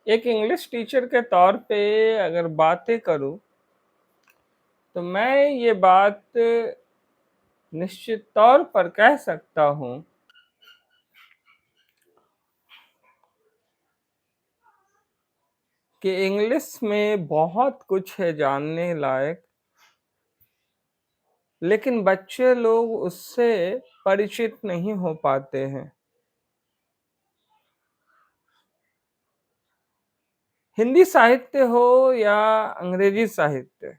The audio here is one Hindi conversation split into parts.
एक इंग्लिश टीचर के तौर पे अगर बातें करूं तो मैं ये बात निश्चित तौर पर कह सकता हूं कि इंग्लिश में बहुत कुछ है जानने लायक, लेकिन बच्चे लोग उससे परिचित नहीं हो पाते हैं। हिंदी साहित्य हो या अंग्रेजी साहित्य,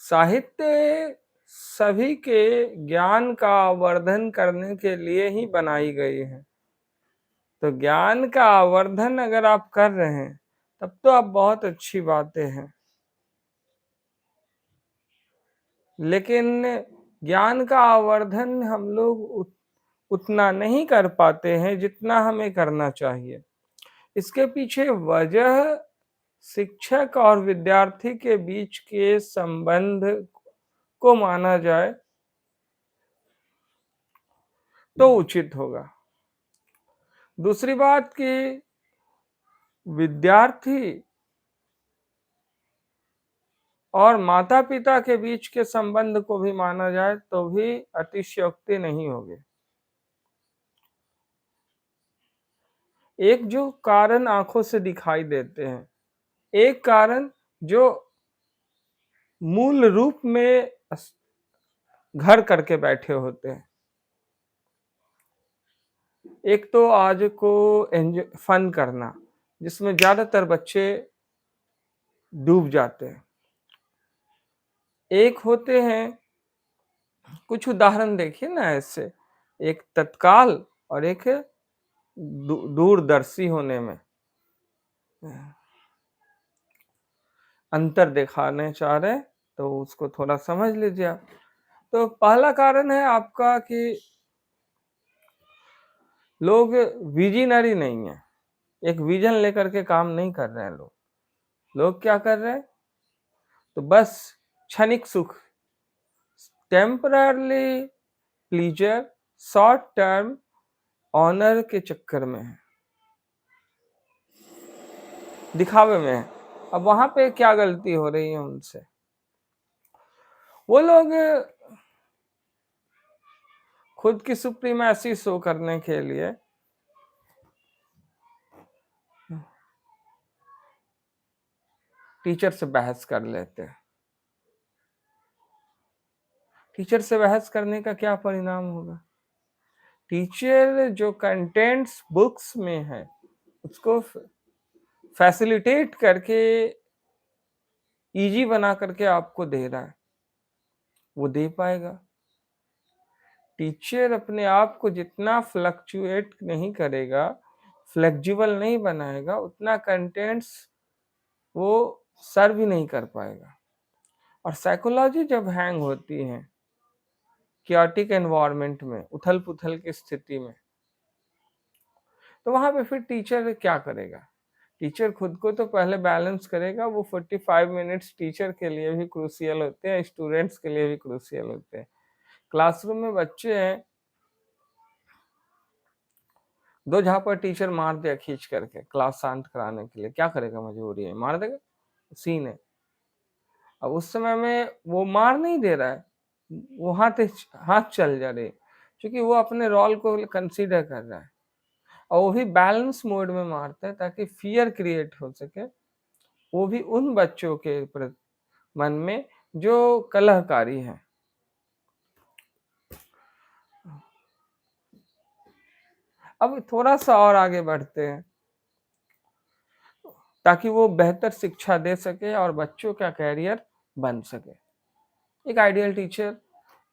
साहित्य सभी के ज्ञान का आवर्धन करने के लिए ही बनाई गई है। तो ज्ञान का आवर्धन अगर आप कर रहे हैं तब तो आप बहुत अच्छी बातें हैं, लेकिन ज्ञान का आवर्धन हम लोग उतना नहीं कर पाते हैं जितना हमें करना चाहिए। इसके पीछे वजह शिक्षक और विद्यार्थी के बीच के संबंध को माना जाए तो उचित होगा। दूसरी बात कि विद्यार्थी और माता पिता के बीच के संबंध को भी माना जाए तो भी अतिशयोक्ति नहीं होगी। एक जो कारण आंखों से दिखाई देते हैं, एक कारण जो मूल रूप में घर करके बैठे होते हैं। एक तो आज को फन करना, जिसमें ज्यादातर बच्चे डूब जाते हैं। एक होते हैं, कुछ उदाहरण देखिए ना ऐसे, एक तत्काल और एक दूरदर्शी होने में अंतर दिखाने चाह रहे हैं, तो उसको थोड़ा समझ लीजिए आप। तो पहला कारण है आपका कि लोग विजनरी नहीं है, एक विजन लेकर के काम नहीं कर रहे हैं। लोग क्या कर रहे हैं, तो बस क्षणिक सुख, temporarily pleasure, short term honour के चक्कर में है, दिखावे में है। अब वहां पे क्या गलती हो रही है उनसे, वो लोग खुद की सुप्रीमेसी शो करने के लिए टीचर से बहस कर लेते हैं। टीचर से बहस करने का क्या परिणाम होगा? टीचर जो कंटेंट्स बुक्स में है उसको फैसिलिटेट करके इजी बना करके आपको दे रहा है, वो दे पाएगा? टीचर अपने आप को जितना फ्लक्चुएट नहीं करेगा, फ्लेक्सिबल नहीं बनाएगा, उतना कंटेंट्स वो सर्व ही नहीं कर पाएगा। और साइकोलॉजी जब हैंग होती है क्याटिक एनवायरनमेंट में, उथल पुथल की स्थिति में, तो वहां पे फिर टीचर क्या करेगा? टीचर खुद को तो पहले बैलेंस करेगा। वो 45 मिनट्स टीचर के लिए भी क्रूशियल होते हैं, स्टूडेंट्स के लिए भी क्रूशियल होते हैं। क्लासरूम में बच्चे हैं, दो झापड़ टीचर मार दिया खींच करके क्लास शांत कराने के लिए, क्या करेगा? मजबूरी है, मार देगा, सीन है। अब उस समय में वो मार नहीं दे रहा है, वो हाथ चल जा रहे, क्योंकि वो अपने रोल को कंसीडर कर रहा है। और वो भी बैलेंस मोड में मारता है ताकि फियर क्रिएट हो सके, वो भी उन बच्चों के मन में जो कलहकारी हैं। अब थोड़ा सा और आगे बढ़ते हैं ताकि वो बेहतर शिक्षा दे सके और बच्चों का कैरियर बन सके। एक आइडियल टीचर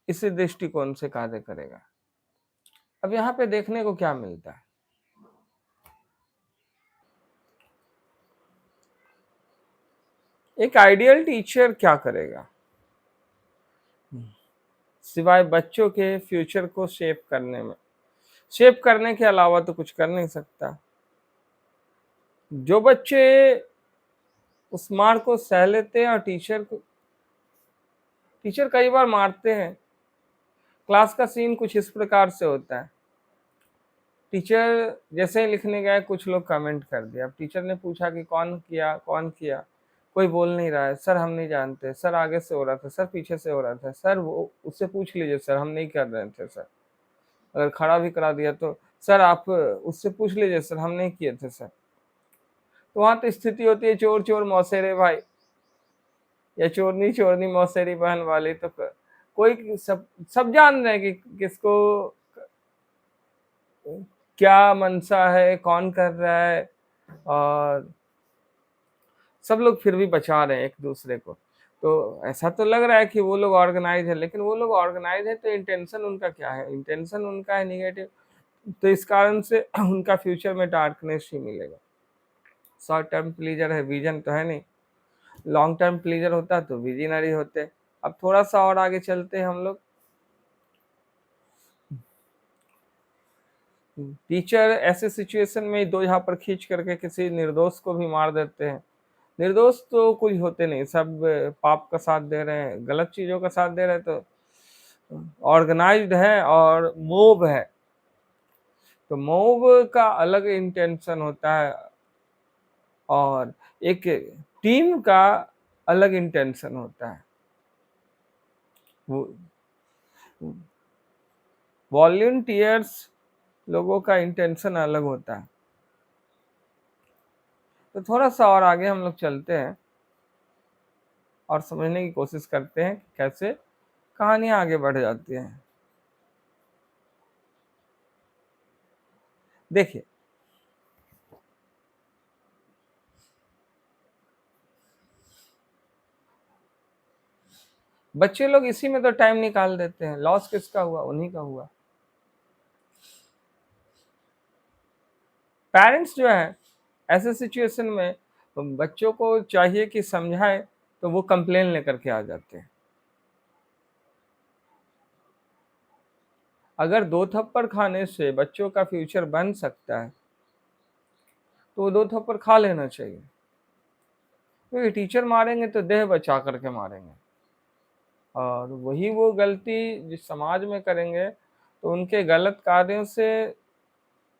इसी दृष्टिकोण से कार्य करेगा। अब यहाँ पे देखने को क्या मिलता है, एक आइडियल टीचर क्या करेगा सिवाय बच्चों के फ्यूचर को शेप करने में? शेप करने के अलावा तो कुछ कर नहीं सकता। जो बच्चे उस मार को सह लेते हैं, और टीचर कई बार मारते हैं। क्लास का सीन कुछ इस प्रकार से होता है, टीचर जैसे ही लिखने गए कुछ लोग कमेंट कर दिया। अब टीचर ने पूछा कि कौन किया, कौन किया? कोई बोल नहीं रहा है। सर हम नहीं जानते, सर आगे से हो रहा था, सर पीछे से हो रहा था, सर वो उससे पूछ लीजिए सर, हम नहीं कर रहे थे सर। अगर खड़ा भी करा दिया तो सर आप उससे पूछ लीजिए सर, हम नहीं किए थे सर। तो वहां तो स्थिति होती है चोर चोर मौसेरे भाई, या चोरनी चोरनी मौसेरी बहन वाली। तो कोई सब सब जान रहे हैं कि किसको क्या मनसा है, कौन कर रहा है, और सब लोग फिर भी बचा रहे हैं एक दूसरे को। तो ऐसा तो लग रहा है कि वो लोग ऑर्गेनाइज है, लेकिन वो लोग ऑर्गेनाइज है तो इंटेंशन उनका क्या है? इंटेंशन उनका है निगेटिव। तो इस कारण से उनका फ्यूचर में डार्कनेस ही मिलेगा। शॉर्ट टर्म प्लीजर है, विजन तो है नहीं। लॉन्ग टर्म प्लीजर होता तो विजनरी होते। अब थोड़ा सा और आगे चलते हैं हम लोग। टीचर ऐसे सिचुएशन में दो यहाँ पर खींच करके किसी निर्दोष को भी मार देते हैं। निर्दोष तो कुछ होते नहीं, सब पाप का साथ दे रहे हैं, गलत चीजों का साथ दे रहे हैं। तो ऑर्गेनाइज्ड है और मोब है, तो मोब का अलग इंटेंशन होता है और एक टीम का अलग इंटेंशन होता है। वो वॉलंटियर्स लोगों का इंटेंशन अलग होता है। तो थोड़ा सा और आगे हम लोग चलते हैं और समझने की कोशिश करते हैं कि कैसे कहानियां आगे बढ़ जाती हैं। देखिए, बच्चे लोग इसी में तो टाइम निकाल देते हैं। लॉस किसका हुआ? उन्हीं का हुआ। पेरेंट्स जो है ऐसे सिचुएशन में बच्चों को चाहिए कि समझाए, तो वो कंप्लेन लेकर के आ जाते हैं। अगर दो थप्पड़ खाने से बच्चों का फ्यूचर बन सकता है तो वो दो थप्पड़ खा लेना चाहिए। क्योंकि टीचर मारेंगे तो देह बचा करके मारेंगे, और वही वो गलती जिस समाज में करेंगे तो उनके गलत कार्यों से,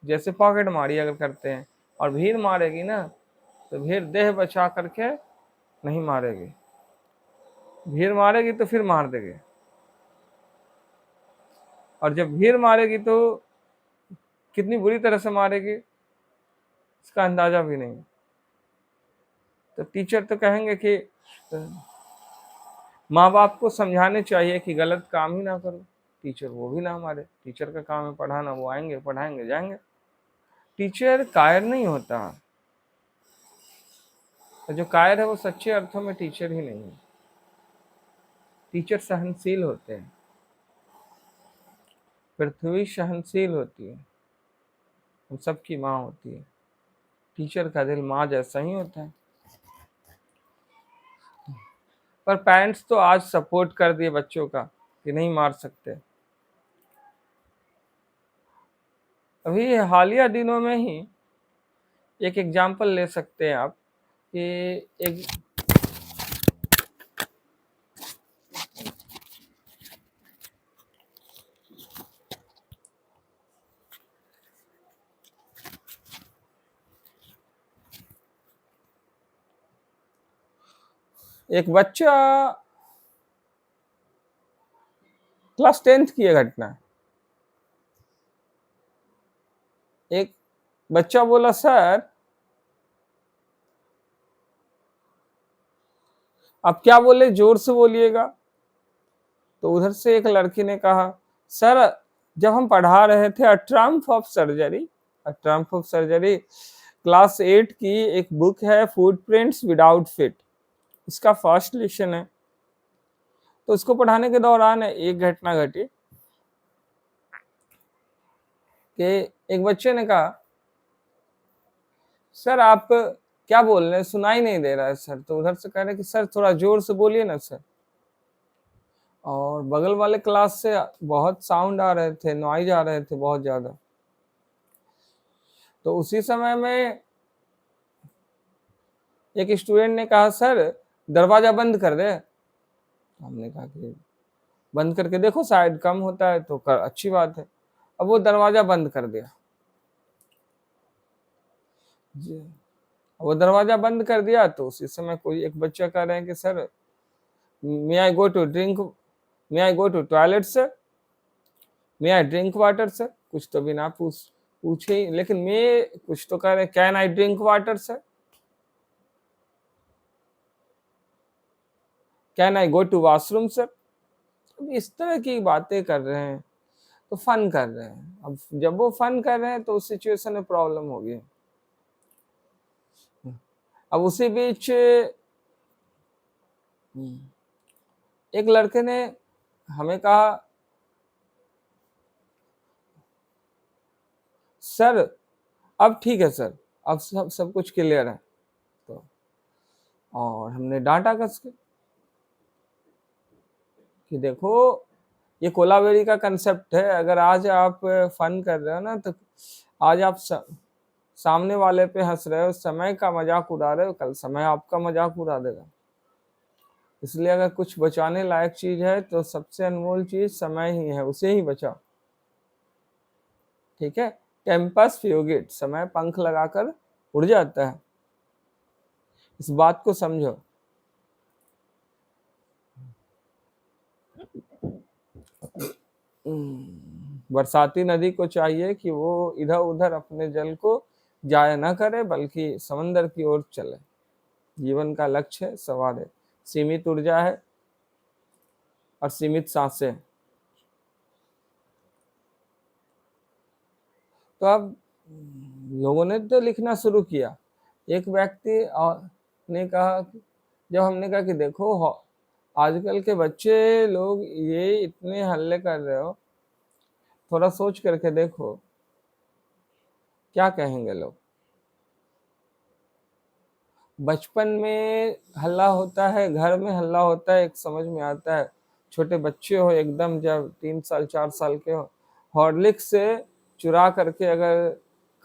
जैसे पॉकेट मारी अगर करते हैं और भीड़ मारेगी ना, तो भीड़ देह बचा करके नहीं मारेगी, भीड़ मारेगी तो फिर मार देगी। और जब भीड़ मारेगी तो कितनी बुरी तरह से मारेगी इसका अंदाजा भी नहीं। तो टीचर तो कहेंगे कि माँ बाप को समझाने चाहिए कि गलत काम ही ना करो, टीचर वो भी ना मारे। टीचर का काम है पढ़ाना, वो आएंगे पढ़ाएंगे जाएंगे। टीचर कायर नहीं होता, तो जो कायर है वो सच्चे अर्थों में टीचर ही नहीं है। टीचर सहनशील होते हैं, पृथ्वी सहनशील होती है, हम सबकी माँ होती है। टीचर का दिल माँ जैसा ही होता है। पर पेरेंट्स तो आज सपोर्ट कर दिए बच्चों का कि नहीं मार सकते। अभी हालिया दिनों में ही एक एग्जाम्पल ले सकते हैं आप कि एक एक बच्चा, क्लास 10th की यह घटना है। एक बच्चा बोला सर आप क्या बोले, जोर से बोलिएगा। तो उधर से एक लड़की ने कहा सर जब हम पढ़ा रहे थे a triumph of surgery, a triumph of surgery class 8 की एक बुक है, फुटप्रिंट्स विदाउट फिट, इसका फर्स्ट लेसन है। तो उसको पढ़ाने के दौरान एक घटना घटी कि एक बच्चे ने कहा सर आप क्या बोल रहे हैं, सुनाई नहीं दे रहा है सर। तो उधर से कह रहे कि सर थोड़ा जोर से बोलिए ना सर। और बगल वाले क्लास से बहुत साउंड आ रहे थे, नॉइज आ रहे थे बहुत ज्यादा। तो उसी समय में एक स्टूडेंट ने कहा सर दरवाजा बंद कर दे। हमने कहा कि बंद करके देखो शायद कम होता है तो अच्छी बात है। अब वो दरवाजा बंद कर दिया। जी, वो दरवाजा बंद कर दिया तो उसी समय कोई एक बच्चा कह रहे हैं कि sir may I go to drink, may I go to toilet sir, may I drink water sir, कुछ तो बिना पूछे ही, लेकिन मैं कुछ तो कह रहे हैं can I drink water sir, can I go to washroom sir. अब इस तरह की बातें कर रहे हैं तो फन कर रहे हैं। अब जब वो फन कर रहे हैं तो उस सिचुएशन में प्रॉब्लम होगी। अब उसी बीच एक लड़के ने हमें कहा सर अब ठीक है सर, अब सब कुछ क्लियर है। तो और हमने डांटा कस के कि देखो ये कोलावेरी का कंसेप्ट है, अगर आज आप फन कर रहे हो ना तो आज आप सामने वाले पे हंस रहे हो, समय का मजाक उड़ा रहे हो, कल समय आपका मजाक उड़ा देगा। इसलिए अगर कुछ बचाने लायक चीज है तो सबसे अनमोल चीज समय ही है, उसे ही बचाओ। ठीक है, टेम्पस फ्यूगिट, समय पंख लगाकर उड़ जाता है, इस बात को समझो। बरसाती नदी को चाहिए कि वो इधर उधर अपने जल को जाया न करे बल्कि समंदर की ओर चले। जीवन का लक्ष्य है, सवाल है, सीमित ऊर्जा है और सीमित सांसें। तो अब लोगों ने तो लिखना शुरू किया। एक व्यक्ति ने कहा, जब हमने कहा कि देखो आजकल के बच्चे लोग ये इतने हल्ले कर रहे हो, थोड़ा सोच करके देखो क्या कहेंगे लोग। बचपन में हल्ला होता है, घर में हल्ला होता है, एक समझ में आता है। छोटे बच्चे हो एकदम, जब 3 साल 4 साल के हो, हॉर्लिक्स से चुरा करके अगर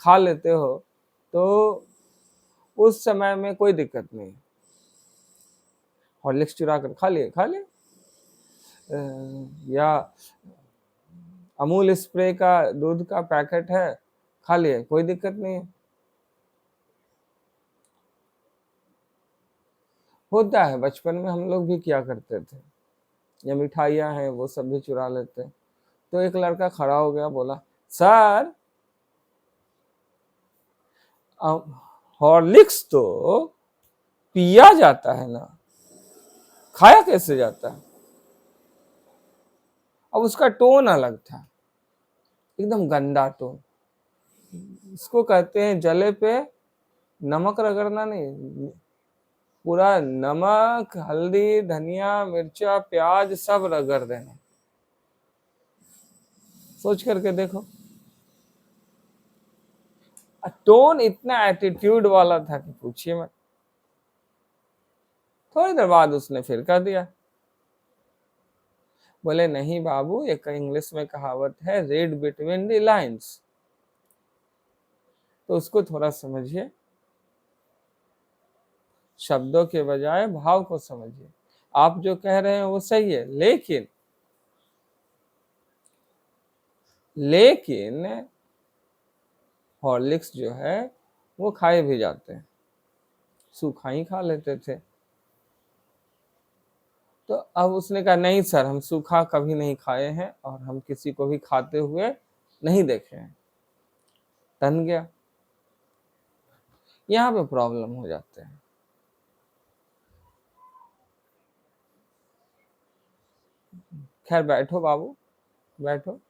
खा लेते हो तो उस समय में कोई दिक्कत नहीं। हॉर्लिक्स चुरा कर खा लिए, या अमूल स्प्रे का दूध का पैकेट है, खा लिए, कोई दिक्कत नहीं है। होता है, बचपन में हम लोग भी किया करते थे, या मिठाइयाँ हैं वो सब भी चुरा लेते। तो एक लड़का खड़ा हो गया, बोला सर हॉर्लिक्स तो पिया जाता है ना, खाया कैसे जाता है। अब उसका टोन अलग था, एकदम गंदा टोन। इसको कहते हैं जले पे नमक रगड़ना नहीं, पूरा नमक हल्दी धनिया मिर्चा प्याज सब रगड़ देना। सोच करके देखो, टोन इतना एटीट्यूड वाला था कि पूछिए मत। थोड़ी देर बाद उसने फिर कह दिया, बोले नहीं बाबू, एक इंग्लिश में कहावत है रीड बिटवीन द लाइन्स, तो उसको थोड़ा समझिए, शब्दों के बजाय भाव को समझिए। आप जो कह रहे हैं वो सही है, लेकिन हॉर्लिक्स जो है वो खाए भी जाते हैं, सूखा ही खा लेते थे। तो अब उसने कहा नहीं सर, हम सूखा कभी नहीं खाए हैं और हम किसी को भी खाते हुए नहीं देखे हैं। तन गया, यहाँ पे प्रॉब्लम हो जाते हैं। खैर बैठो बाबू, बैठो।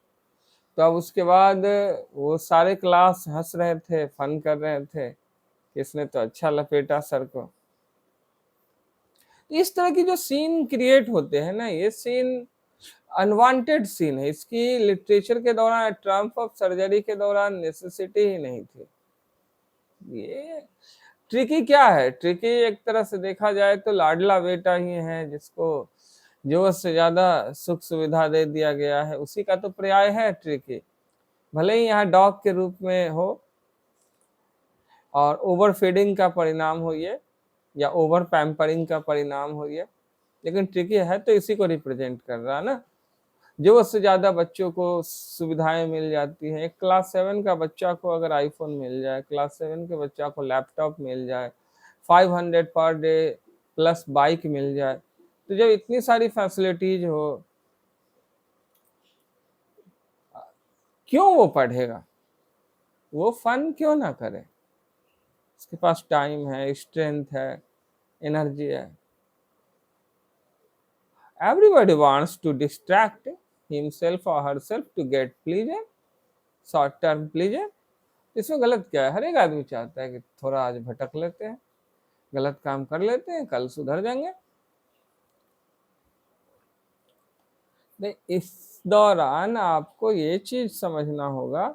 तो अब उसके बाद वो सारे क्लास हंस रहे थे, फन कर रहे थे, इसने तो अच्छा लपेटा सर को। इस तरह की जो सीन क्रिएट होते हैं ना, ये सीन अनवांटेड सीन है। इसकी लिटरेचर के दौरान, ट्रम्प ऑफ सर्जरी के दौरान नेसेसिटी ही नहीं थी। ये ट्रिकी क्या है, ट्रिकी एक तरह से देखा जाए तो लाडला बेटा ही है, जिसको जरूरत से ज्यादा सुख सुविधा दे दिया गया है, उसी का तो पर्याय है ट्रिकी। भले ही यहाँ डॉग के रूप में हो और ओवर फीडिंग का परिणाम हो ये, या ओवर पैम्परिंग का परिणाम हो ये, लेकिन ट्रिकी है तो इसी को रिप्रेजेंट कर रहा है ना। ज़रूरत से ज़्यादा बच्चों को सुविधाएं मिल जाती हैं। एक क्लास 7 का बच्चा को अगर आईफोन मिल जाए, क्लास 7 के बच्चा को लैपटॉप मिल जाए, 500 पर डे प्लस बाइक मिल जाए, तो जब इतनी सारी फैसिलिटीज हो, क्यों वो पढ़ेगा? वो फन क्यों ना करे? उसके पास टाइम है, स्ट्रेंथ है, एनर्जी है। Everybody wants to distract himself or herself to get pleasure, short term pleasure। इसमें गलत क्या है? हर एक आदमी चाहता है कि थोड़ा आज भटक लेते हैं, गलत काम कर लेते हैं, कल सुधर जाएंगे। इस दौरान आपको ये चीज समझना होगा,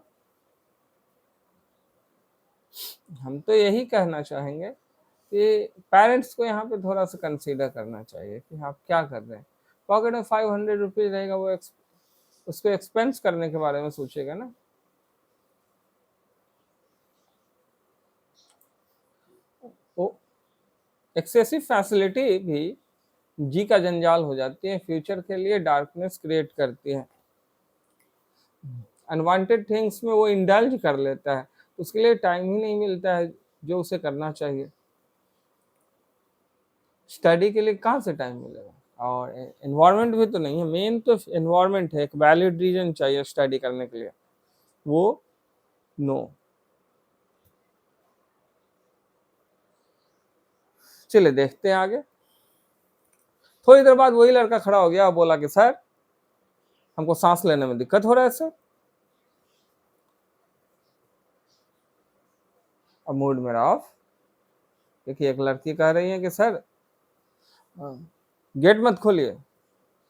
हम तो यही कहना चाहेंगे कि पेरेंट्स को यहाँ पे थोड़ा सा कंसीडर करना चाहिए कि आप क्या कर रहे हैं। पॉकेट में 500 रुपीज रहेगा, वो उसको एक्सपेंस करने के बारे में सोचेगा ना। वो एक्सेसिव फैसिलिटी भी जी का जंजाल हो जाती है, फ्यूचर के लिए डार्कनेस क्रिएट करती है। अनवांटेड थिंग्स में वो इंडल्ज कर लेता है, उसके लिए टाइम ही नहीं मिलता है जो उसे करना चाहिए। स्टडी के लिए कहाँ से टाइम मिलेगा? और एनवायरनमेंट भी तो नहीं है, मेन तो एनवायरनमेंट है। एक वैलिड रीजन चाहिए स्टडी करने के लिए, वो नो। चलिए देखते हैं आगे। थोड़ी देर बाद वही लड़का खड़ा हो गया और बोला कि सर हमको सांस लेने में दिक्कत हो रहा है सर। अब मूड मेरा ऑफ, क्योंकि एक लड़की कह रही है कि सर गेट मत खोलिए,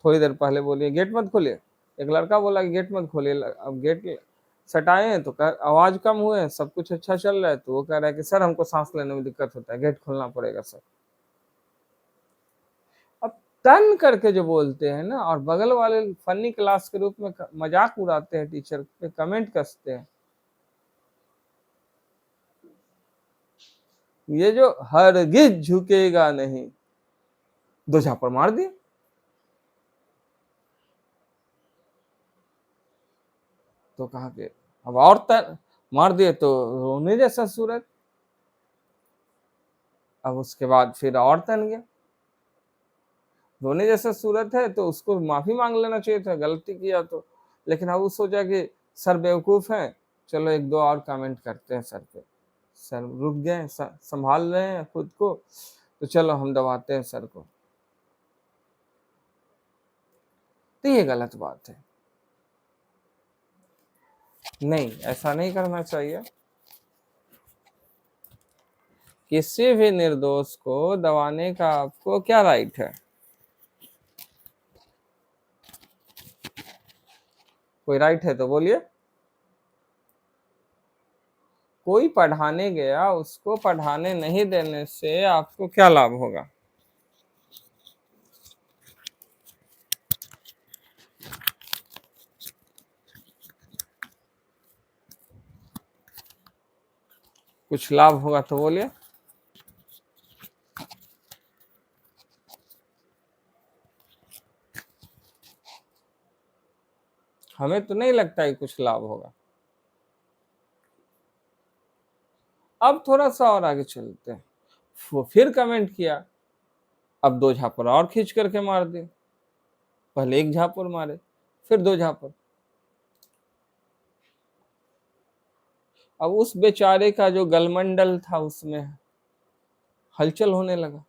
थोड़ी देर पहले बोलिए गेट मत खोलिए। एक लड़का बोला कि गेट मत खोलिए, अब गेट सटाए हैं तो आवाज कम हुए, सब कुछ अच्छा चल रहा है, तो वो कह रहा है कि सर हमको सांस लेने में दिक्कत होता है, गेट खोलना पड़ेगा सर। अब टर्न करके जो बोलते हैं ना, और बगल वाले फनी क्लास के रूप में मजाक उड़ाते हैं, टीचर पे कमेंट कसते हैं, ये जो हरगिज झुकेगा नहीं, दो झापड़ मार दिए। तो कहा कि अब और मार दिए तो रोने जैसा सूरत। अब उसके बाद फिर और तन गया, रोने जैसा सूरत है तो उसको माफी मांग लेना चाहिए था, गलती किया तो। लेकिन अब वो सोचा कि सर बेवकूफ है, चलो एक दो और कमेंट करते हैं सर पे। सर रुक गए, संभाल रहे हैं खुद को, तो चलो हम दबाते हैं सर को। तो ये गलत बात है, नहीं ऐसा नहीं करना चाहिए। किसी भी निर्दोष को दबाने का आपको क्या राइट है? कोई राइट है तो बोलिए। कोई पढ़ाने गया, उसको पढ़ाने नहीं देने से आपको क्या लाभ होगा? कुछ लाभ होगा तो बोलिए। हमें तो नहीं लगता है कुछ लाभ होगा। अब थोड़ा सा और आगे चलते हैं। वो फिर कमेंट किया, अब दो झापड़ और खींच करके मार दिए। पहले एक झापड़ मारे, फिर दो झापड़। अब उस बेचारे का जो गलमंडल था उसमें हलचल होने लगा।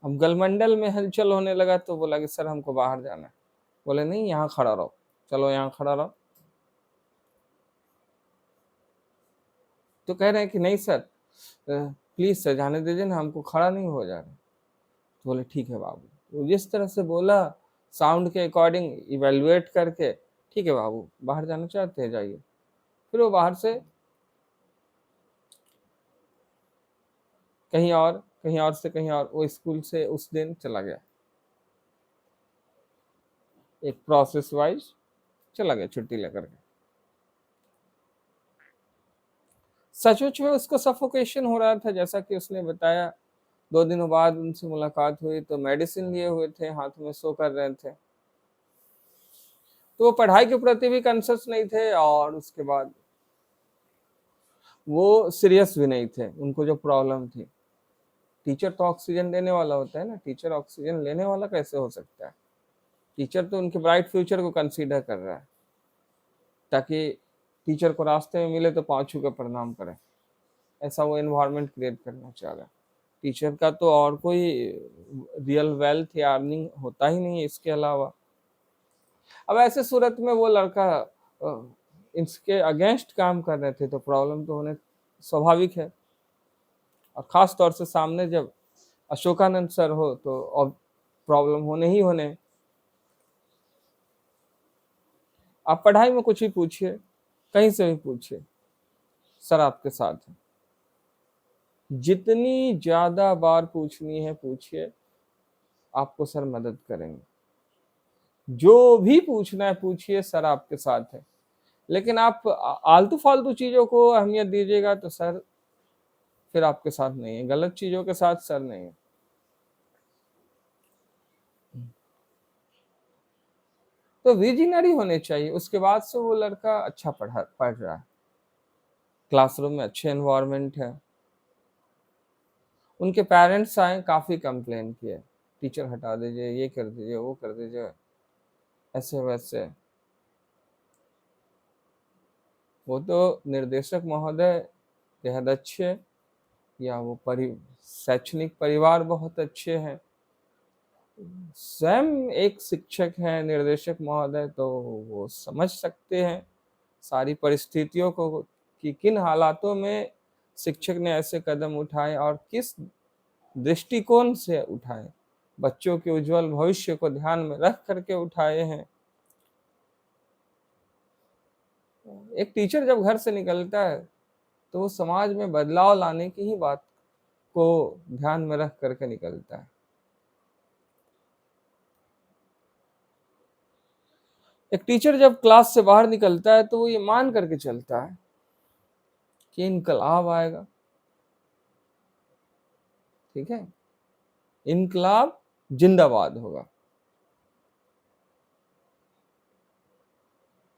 अब गलमंडल में हलचल होने लगा तो बोला कि सर हमको बाहर जाना है। बोले नहीं यहाँ खड़ा रहो, चलो यहाँ खड़ा रहो। तो कह रहे हैं कि नहीं सर प्लीज सर जाने दीजिए ना, हमको खड़ा नहीं हो जा रहा। तो बोले ठीक है बाबू, वो जिस तरह से बोला साउंड के अकॉर्डिंग इवेल्युएट करके, ठीक है बाबू बाहर जाना चाहते हैं जाइए। फिर वो बाहर से कहीं और, कहीं और से कहीं और, वो स्कूल से उस दिन चला गया, एक प्रोसेस वाइज चला गया छुट्टी लेकर के। सचमुच में उसको सफोकेशन हो रहा था, जैसा कि उसने बताया 2 दिनों बाद उनसे मुलाकात हुई तो मेडिसिन लिए हुए थे, हाथ में शो कर रहे थे। तो वो पढ़ाई के प्रति भी कॉन्शियस नहीं थे और उसके बाद वो सीरियस भी नहीं थे, उनको जो प्रॉब्लम थी। टीचर तो ऑक्सीजन देने वाला होता है ना, टीचर ऑक्सीजन लेने वाला कैसे हो सकता है? टीचर तो उनके ब्राइट फ्यूचर को कंसीडर कर रहा है, ताकि टीचर को रास्ते में मिले तो पाँव छू के प्रणाम करें, ऐसा वो एनवायरनमेंट क्रिएट करना चाह रहा है। टीचर का तो और कोई रियल वेल्थ या अर्निंग होता ही नहीं है इसके अलावा। अब ऐसे सूरत में वो लड़का इसके अगेंस्ट काम कर रहे थे तो प्रॉब्लम तो होने स्वाभाविक है, और खास तौर से सामने जब अशोकानंद सर हो तो अब प्रॉब्लम होने ही होने। आप पढ़ाई में कुछ भी पूछिए, कहीं से भी पूछिए, सर आपके साथ है। जितनी ज्यादा बार पूछनी है पूछिए, आपको सर मदद करेंगे। जो भी पूछना है पूछिए, सर आपके साथ है। लेकिन आप आलतू फालतू चीजों को अहमियत दीजिएगा तो सर फिर आपके साथ नहीं है, गलत चीजों के साथ सर नहीं है। तो विजनरी होने चाहिए। उसके बाद से वो लड़का अच्छा पढ़ रहा है, क्लासरूम में अच्छे एनवायरनमेंट है। उनके पेरेंट्स आए, काफी कंप्लेन किए, टीचर हटा दीजिए, ये कर दीजिए, वो कर दीजिए, ऐसे वैसे। वो तो निर्देशक महोदय बेहद अच्छे, या वो शैक्षणिक परिवार बहुत अच्छे हैं, स्वयं एक शिक्षक है निर्देशक महोदय, तो वो समझ सकते हैं सारी परिस्थितियों को कि किन हालातों में शिक्षक ने ऐसे कदम उठाए और किस दृष्टिकोण से उठाए, बच्चों के उज्जवल भविष्य को ध्यान में रख करके उठाए हैं। एक टीचर जब घर से निकलता है तो वो समाज में बदलाव लाने की ही बात को ध्यान में रख करके निकलता है। एक टीचर जब क्लास से बाहर निकलता है तो वो ये मान करके चलता है कि इनकलाब आएगा। ठीक है, इनकलाब जिंदाबाद होगा।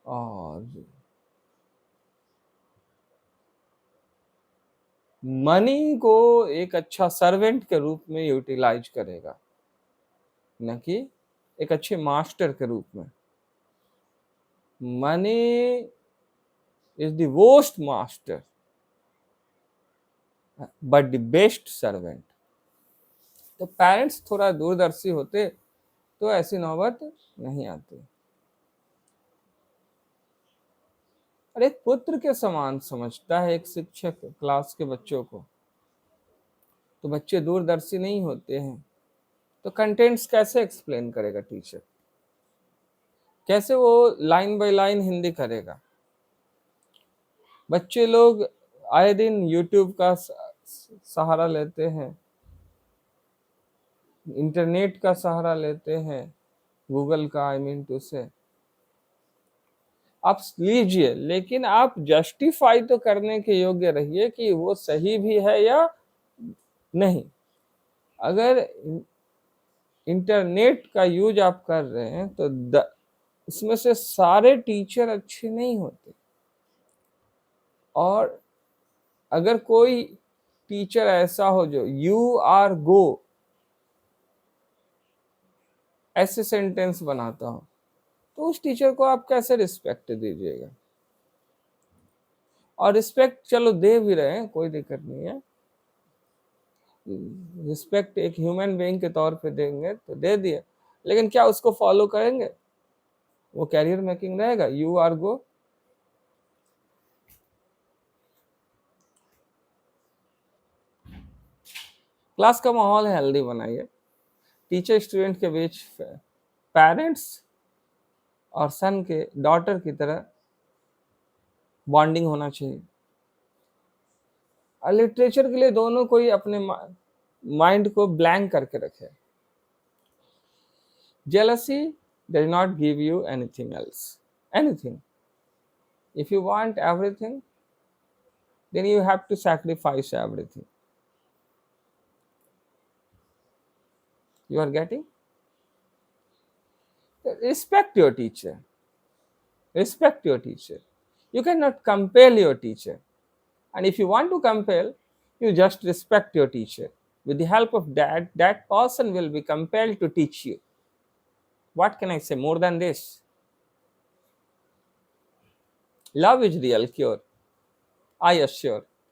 और मनी को एक अच्छा सर्वेंट के रूप में यूटिलाइज करेगा, न कि एक अच्छे मास्टर के रूप में। Money is the worst master but the best servant. तो पेरेंट्स थोड़ा दूरदर्शी होते तो ऐसी नौबत नहीं आती। और एक पुत्र के समान समझता है एक शिक्षक क्लास के बच्चों को, तो बच्चे दूरदर्शी नहीं होते हैं, तो कंटेंट्स कैसे एक्सप्लेन करेगा टीचर? कैसे वो लाइन बाय लाइन हिंदी करेगा? बच्चे लोग आए दिन यूट्यूब का सहारा लेते हैं, इंटरनेट का सहारा लेते हैं, गूगल का, आई मीन टू से। आप लीजिए, लेकिन आप जस्टिफाई तो करने के योग्य रहिए कि वो सही भी है या नहीं। अगर इंटरनेट का यूज आप कर रहे हैं तो इसमें से सारे टीचर अच्छे नहीं होते, और अगर कोई टीचर ऐसा हो जो यू आर गो ऐसे सेंटेंस बनाता हो, तो उस टीचर को आप कैसे रिस्पेक्ट दीजिएगा? और रिस्पेक्ट चलो दे भी रहे हैं, कोई दिक्कत नहीं है, रिस्पेक्ट एक ह्यूमन बीइंग के तौर पे देंगे तो दे दिए, लेकिन क्या उसको फॉलो करेंगे? वो कैरियर मेकिंग रहेगा? You are go. क्लास का माहौल हेल्दी बनाइए, टीचर स्टूडेंट के बीच पेरेंट्स और सन के डॉटर की तरह बॉन्डिंग होना चाहिए। और लिटरेचर के लिए दोनों कोई अपने माइंड को ब्लैंक करके रखे। Jealousy does not give you anything else. Anything. If you want everything, then you have to sacrifice everything. You are getting? Respect your teacher. Respect your teacher. You cannot compel your teacher. And if you want to compel, you just respect your teacher. With the help of that, that person will be compelled to teach you. What can I say more than this? Love is real cure, I assure.